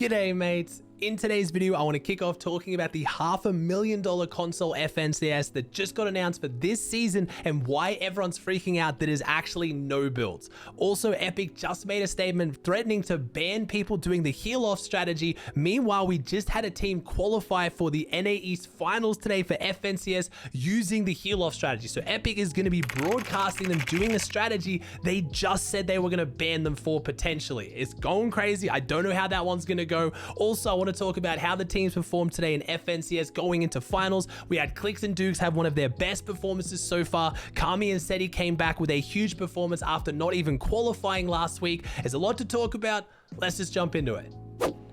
G'day mates. In today's video, I want to kick off talking about the $500,000 console FNCS that just got announced for this season and why everyone's freaking out that is actually no builds. Also, Epic just made a statement threatening to ban people doing the heal off strategy. Meanwhile, we just had a team qualify for the NA East finals today for FNCS using the heal off strategy. So Epic is going to be broadcasting them doing a strategy they just said they were going to ban them for potentially. It's going crazy. I don't know how that one's going to go. Also, I want to talk about how the teams performed today in FNCS going into finals. We had Clicks and Dukes have one of their best performances so far. Kami and Seti came back with a huge performance after not even qualifying last week. There's a lot to talk about. Let's just jump into it.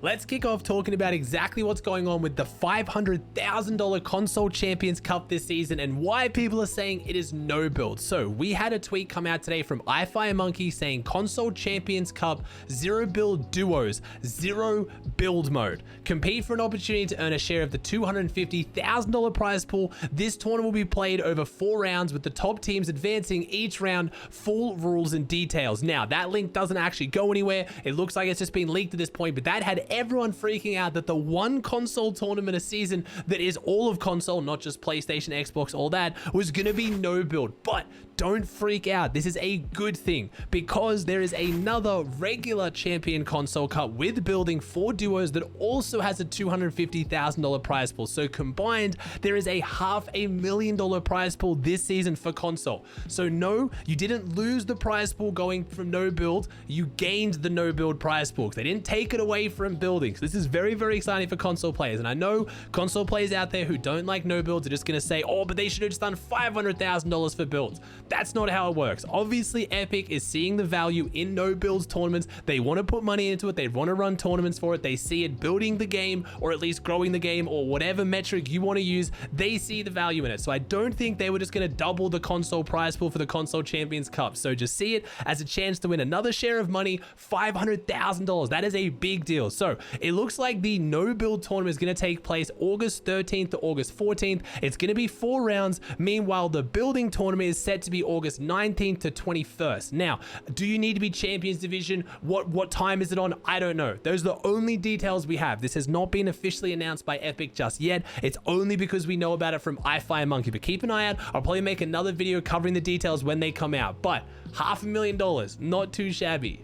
Let's kick off talking about exactly what's going on with the $500,000 Console Champions Cup this season and why people are saying it is no build. So we had a tweet come out today from iFireMonkey saying Console Champions Cup, 0 build duos, 0 build mode. Compete for an opportunity to earn a share of the $250,000 prize pool. This tournament will be played over 4 rounds with the top teams advancing each round, full rules and details. Now that link doesn't actually go anywhere. It looks like it's just been leaked at this point, but that had everyone freaking out that the one console tournament a season that is all of console, not just PlayStation, Xbox, all that, was gonna be no build. But don't freak out. This is a good thing because there is another regular Champion Console Cup with building 4 duos that also has a $250,000 prize pool. So combined, there is a $500,000 prize pool this season for console. So no, you didn't lose the prize pool going from no build. You gained the no build prize pool. They didn't take it away from building. So this is very, very exciting for console players. And I know console players out there who don't like no builds are just going to say, oh, but they should have just done $500,000 for builds. That's not how it works. Obviously, Epic is seeing the value in no builds tournaments. They want to put money into it. They want to run tournaments for it. They see it building the game or at least growing the game or whatever metric you want to use. They see the value in it. So I don't think they were just going to double the console prize pool for the Console Champions Cup. So just see it as a chance to win another share of money, $500,000. That is a big deal. So it looks like the no build tournament is going to take place August 13th to August 14th. It's going to be 4 rounds. Meanwhile, the building tournament is set to be August 19th to 21st. Now, do you need to be Champions Division? What time is it on? I don't know. Those are the only details we have. This has not been officially announced by Epic just yet. It's only because we know about it from iFireMonkey. But keep an eye out. I'll probably make another video covering the details when they come out. But $500,000, not too shabby.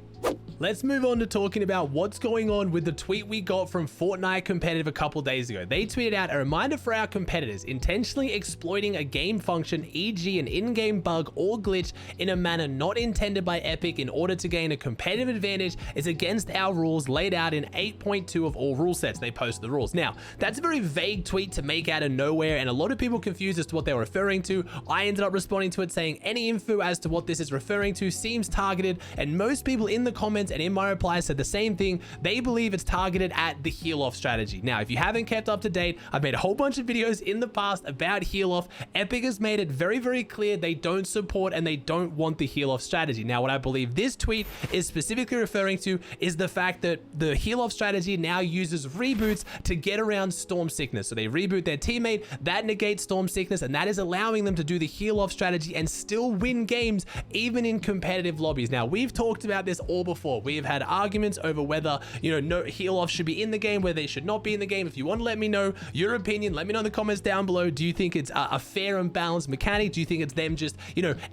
Let's move on to talking about what's going on with the tweet we got from Fortnite Competitive a couple days ago. They tweeted out a reminder for our competitors: intentionally exploiting a game function, e.g. an in-game bug or glitch in a manner not intended by Epic in order to gain a competitive advantage is against our rules laid out in 8.2 of all rule sets. They post the rules. Now, that's a very vague tweet to make out of nowhere, and a lot of people confused as to what they were referring to. I ended up responding to it saying any info as to what this is referring to seems targeted, and most people in the comments and in my replies said the same thing. They believe it's targeted at the heal off strategy. Now, if you haven't kept up to date, I've made a whole bunch of videos in the past about heal off. Epic has made it very, very clear they don't support and they don't want the heal off strategy. Now, what I believe this tweet is specifically referring to is the fact that the heal off strategy now uses reboots to get around storm sickness. So they reboot their teammate, that negates storm sickness, and that is allowing them to do the heal off strategy and still win games even in competitive lobbies. Now, we've talked about this all before. We have had arguments over whether, no heal off should be in the game, whether they should not be in the game. If you want to let me know your opinion, let me know in the comments down below. Do you think it's a fair and balanced mechanic? Do you think it's them just,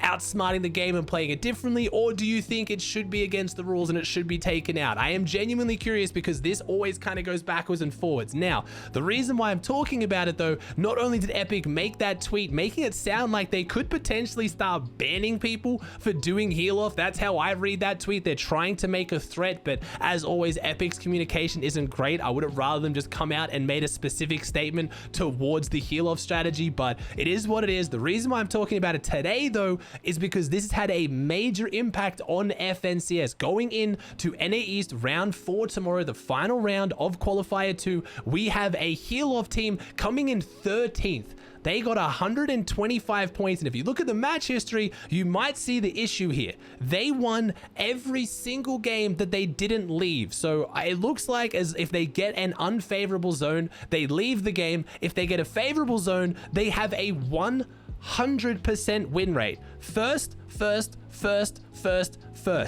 outsmarting the game and playing it differently? Or do you think it should be against the rules and it should be taken out? I am genuinely curious because this always kind of goes backwards and forwards. Now, the reason why I'm talking about it though, not only did Epic make that tweet, making it sound like they could potentially start banning people for doing heal off. That's how I read that tweet. They're trying to make a threat, but as always, Epic's communication isn't great. I would have rather them just come out and made a specific statement towards the heal off strategy, but it is what it is. The reason why I'm talking about it today though is because this has had a major impact on FNCS. Going into NA East round 4 tomorrow, the final round of qualifier 2, we have a heal off team coming in 13th. They got 125 points, and if you look at the match history, you might see the issue here. They won every single game that they didn't leave. So it looks like as if they get an unfavorable zone, they leave the game. If they get a favorable zone, they have a 100% win rate. First, first.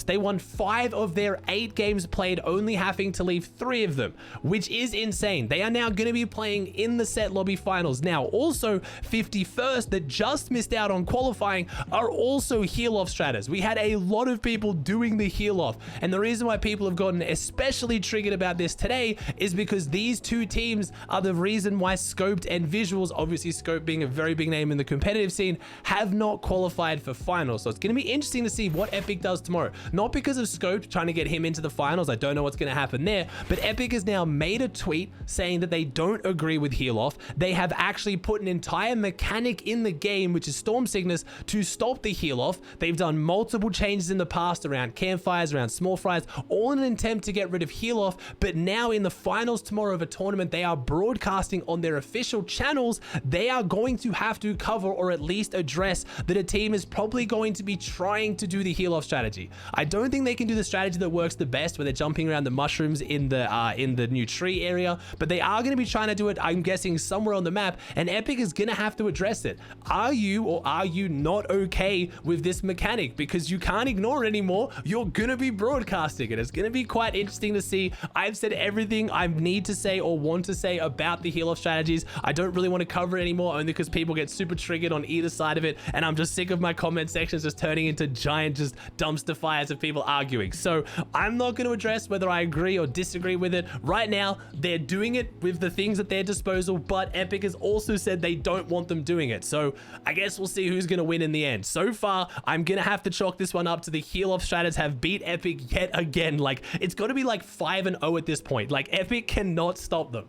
They won 5 of their 8 games played, only having to leave 3 of them, which is insane. They are now going to be playing in the set lobby finals. Now, also 51st, that just missed out on qualifying, are also heal off stratas. We had a lot of people doing the heal off, and the reason why people have gotten especially triggered about this today is because these 2 teams are the reason why Scoped and Visuals, obviously Scope being a very big name in the competitive scene, have not qualified for finals. So it's going to be interesting to see what Epic does tomorrow. Not because of Scope trying to get him into the finals, I don't know what's going to happen there, but Epic has now made a tweet saying that they don't agree with heal off. They have actually put an entire mechanic in the game, which is Storm Sickness, to stop the heal off. They've done multiple changes in the past around campfires, around small fries, all in an attempt to get rid of heal off, but now in the finals tomorrow of a tournament, they are broadcasting on their official channels. They are going to have to cover or at least address that a team is probably going to be trying to do the heal off strategy. I don't think they can do the strategy that works the best where they're jumping around the mushrooms in the new tree area, but they are going to be trying to do it, I'm guessing, somewhere on the map, and Epic is going to have to address it. Are you or are you not okay with this mechanic? Because you can't ignore it anymore. You're going to be broadcasting it. It's going to be quite interesting to see. I've said everything I need to say or want to say about the heal off strategies. I don't really want to cover it anymore, only because people get super triggered on either side of it, and I'm just sick of my comment sections just turning into giant just dumpster fires of people arguing. So I'm not going to address whether I agree or disagree with it. Right now, they're doing it with the things at their disposal, but Epic has also said they don't want them doing it. So I guess we'll see who's going to win in the end. So far, I'm going to have to chalk this one up to the heal off stratas have beat Epic yet again. Like, it's got to be like 5-0 at this point. Like, Epic cannot stop them.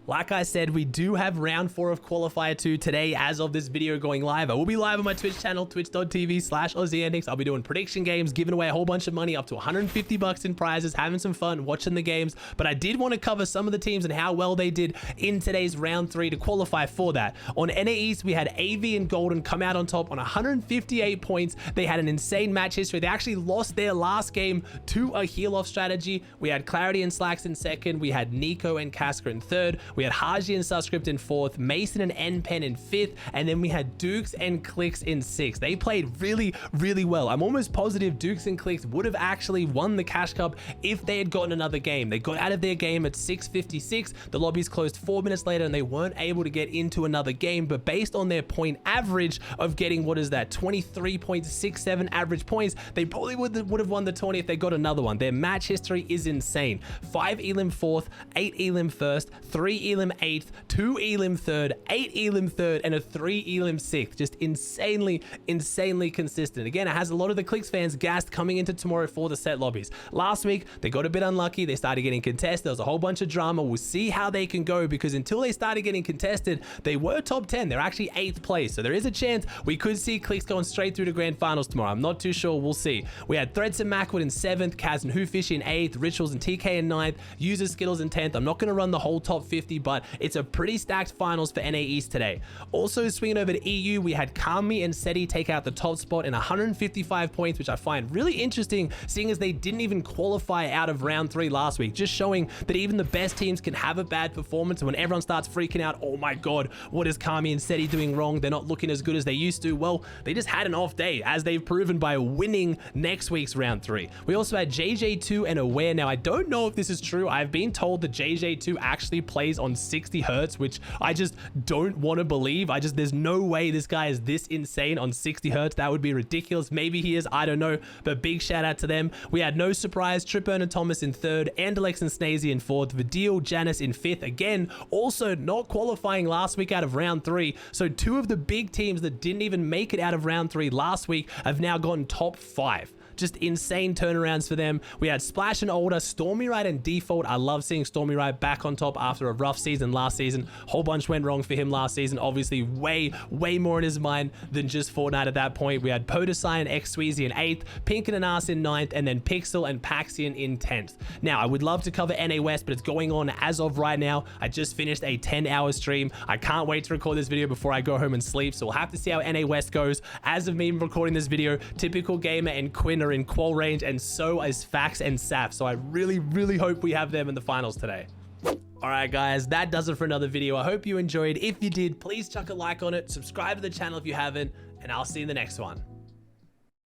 Like I said, we do have round 4 of qualifier 2 today as of this video going live. I will be live on my Twitch channel, twitch.tv/Aussie Antics. I'll be doing prediction games, giving away a whole bunch of money, up to 150 bucks in prizes, having some fun, watching the games. But I did want to cover some of the teams and how well they did in today's round 3 to qualify for that. On NA East, we had AV and Golden come out on top on 158 points. They had an insane match history. They actually lost their last game to a heal off strategy. We had Clarity and Slacks in second. We had Nico and Casca in third. We had Haji and Suscript in 4th, Mason and Npen in 5th, and then we had Dukes and Clicks in 6th. They played really, really well. I'm almost positive Dukes and Clicks would have actually won the Cash Cup if they had gotten another game. They got out of their game at 6:56. The lobbies closed 4 minutes later, and they weren't able to get into another game, but based on their point average of getting, what is that, 23.67 average points, they probably would have won the tourney if they got another one. Their match history is insane. 5 Elim 4th, 8 Elim 1st, 3 Elim 8th, 2 Elim 3rd, 8 Elim 3rd, and a 3 Elim 6th. Just insanely consistent. Again, it has a lot of the Clicks fans gassed coming into tomorrow for the set lobbies. Last week, they got a bit unlucky. They started getting contested. There was a whole bunch of drama. We'll see how they can go, because until they started getting contested, they were top 10. They're actually 8th place. So there is a chance we could see Clicks going straight through to grand finals tomorrow. I'm not too sure. We'll see. We had Threads and Macwood in 7th, Kaz and Hoofish in 8th, Rituals and TK in 9th, User Skittles in 10th. I'm not going to run the whole top 50, but it's a pretty stacked finals for NA East today. Also swinging over to EU, we had Kami and Seti take out the top spot in 155 points, which I find really interesting, seeing as they didn't even qualify out of round 3 last week, just showing that even the best teams can have a bad performance. And when everyone starts freaking out, oh my god, what is Kami and Seti doing wrong? They're not looking as good as they used to. Well, they just had an off day, as they've proven by winning next week's round 3. We also had JJ2 and Aware. Now, I don't know if this is true. I've been told that JJ2 actually plays on 60 hertz, which I just don't want to believe. There's no way this guy is this insane on 60 hertz. That would be ridiculous. Maybe he is, I don't know, but big shout out to them. We had No Surprise, Tripburn and Thomas in 3rd, Andalex and Snazy in 4th, Vidil, Janice in 5th. Again, also not qualifying last week out of round 3. So 2 of the big teams that didn't even make it out of round 3 last week have now gotten top 5. Just insane turnarounds for them. We had Splash and Older, Stormy Ride and Default. I love seeing Stormy Ride back on top after a rough season last season. Whole bunch went wrong for him last season. Obviously, way more in his mind than just Fortnite at that point. We had Podesai and X Sweezy in 8th, Pink and Anas in 9th, and then Pixel and Paxian in 10th. Now, I would love to cover NA West, but it's going on as of right now. I just finished a 10-hour stream. I can't wait to record this video before I go home and sleep, so we'll have to see how NA West goes. As of me recording this video, Typical Gamer and Quinn are in qual range, and so is Fax and Saf. So I really hope we have them in the finals today. Alright guys, that does it for another video. I hope you enjoyed. If you did, please chuck a like on it, subscribe to the channel if you haven't, and I'll see you in the next one.